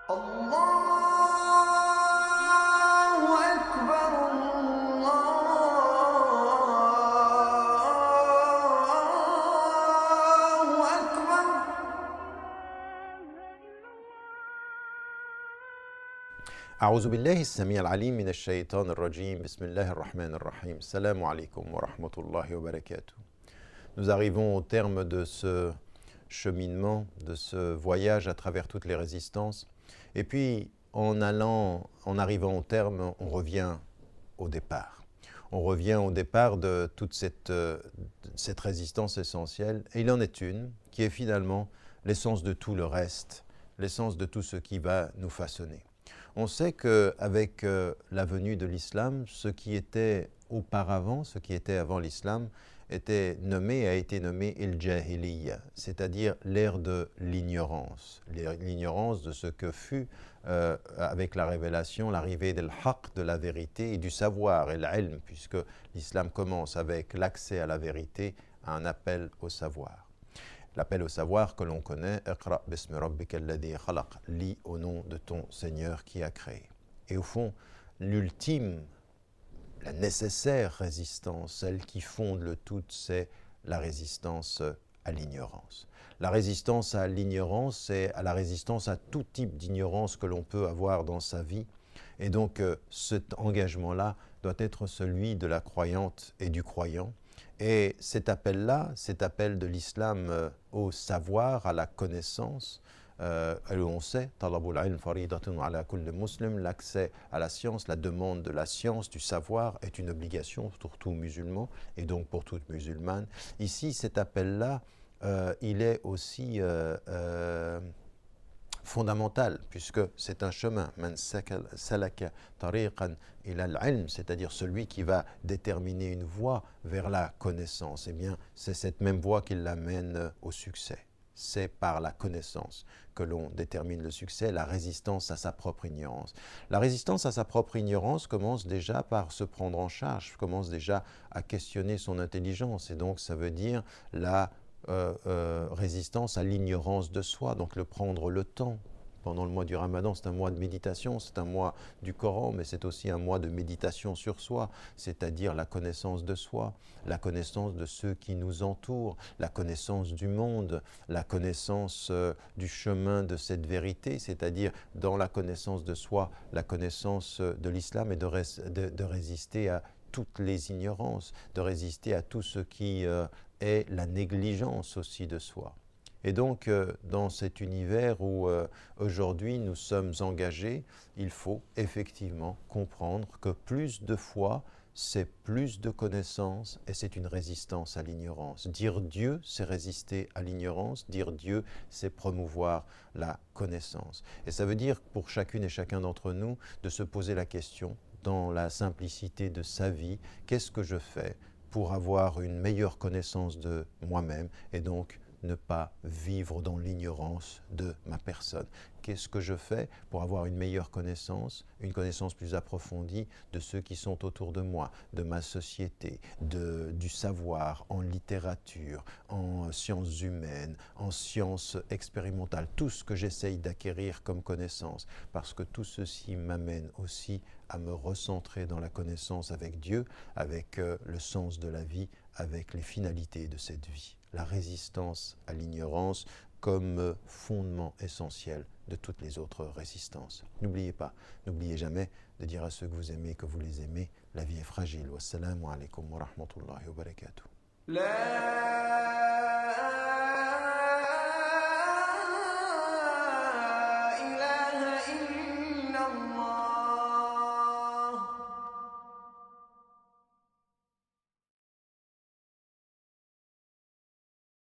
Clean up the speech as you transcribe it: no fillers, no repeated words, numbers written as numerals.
الله أكبر الله أكبر. أعوذ بالله السميع العليم من الشيطان الرجيم. بسم الله الرحمن الرحيم. Salam alaikum wa rahmatullahi wa barakatuh. Nous arrivons au terme de ce cheminement, de ce voyage à travers toutes les résistances. Et puis, en arrivant au terme, on revient au départ. On revient au départ de toute cette résistance essentielle. Et il en est une qui est finalement l'essence de tout le reste, l'essence de tout ce qui va nous façonner. On sait qu'avec la venue de l'islam, ce qui était auparavant, ce qui était avant l'islam, a été nommé il-Jahiliya, c'est-à-dire l'ère de l'ignorance. L'ignorance de ce que fut, avec la révélation, l'arrivée de l'haq, de la vérité et du savoir, et l'ilm, puisque l'islam commence avec l'accès à la vérité, à un appel au savoir. L'appel au savoir que l'on connaît, Iqra bismi rabbika alladhi khalaq, lis au nom de ton Seigneur qui a créé. Et au fond, l'ultime, la nécessaire résistance, celle qui fonde le tout, c'est la résistance à l'ignorance. La résistance à l'ignorance, c'est à la résistance à tout type d'ignorance que l'on peut avoir dans sa vie. Et donc, cet engagement-là doit être celui de la croyante et du croyant. Et cet appel-là, cet appel de l'islam au savoir, à la connaissance, on sait, l'accès à la science, la demande de la science, du savoir est une obligation pour tout musulman et donc pour toute musulmane. Ici, cet appel-là, il est aussi fondamental, puisque c'est un chemin, c'est-à-dire celui qui va déterminer une voie vers la connaissance. Eh bien, c'est cette même voie qui l'amène au succès. C'est par la connaissance que l'on détermine le succès, la résistance à sa propre ignorance. La résistance à sa propre ignorance commence déjà par se prendre en charge, commence déjà à questionner son intelligence, et donc ça veut dire la résistance à l'ignorance de soi, donc le prendre le temps. Pendant le mois du Ramadan, c'est un mois de méditation, c'est un mois du Coran, mais c'est aussi un mois de méditation sur soi, c'est-à-dire la connaissance de soi, la connaissance de ceux qui nous entourent, la connaissance du monde, la connaissance du chemin de cette vérité, c'est-à-dire dans la connaissance de soi, la connaissance de l'islam et de résister à toutes les ignorances, de résister à tout ce qui est la négligence aussi de soi. Et donc, dans cet univers où aujourd'hui nous sommes engagés, il faut effectivement comprendre que plus de foi, c'est plus de connaissances et c'est une résistance à l'ignorance. Dire Dieu, c'est résister à l'ignorance. Dire Dieu, c'est promouvoir la connaissance. Et ça veut dire pour chacune et chacun d'entre nous de se poser la question dans la simplicité de sa vie, qu'est-ce que je fais pour avoir une meilleure connaissance de moi-même et donc ne pas vivre dans l'ignorance de ma personne. Qu'est-ce que je fais pour avoir une meilleure connaissance, une connaissance plus approfondie de ceux qui sont autour de moi, de ma société, du savoir en littérature, en sciences humaines, en sciences expérimentales, tout ce que j'essaye d'acquérir comme connaissance, parce que tout ceci m'amène aussi à me recentrer dans la connaissance avec Dieu, avec le sens de la vie, avec les finalités de cette vie. La résistance à l'ignorance comme fondement essentiel de toutes les autres résistances. N'oubliez pas, n'oubliez jamais de dire à ceux que vous aimez que vous les aimez. La vie est fragile. Wassalamu alaikum wa rahmatullahi wa barakatuh.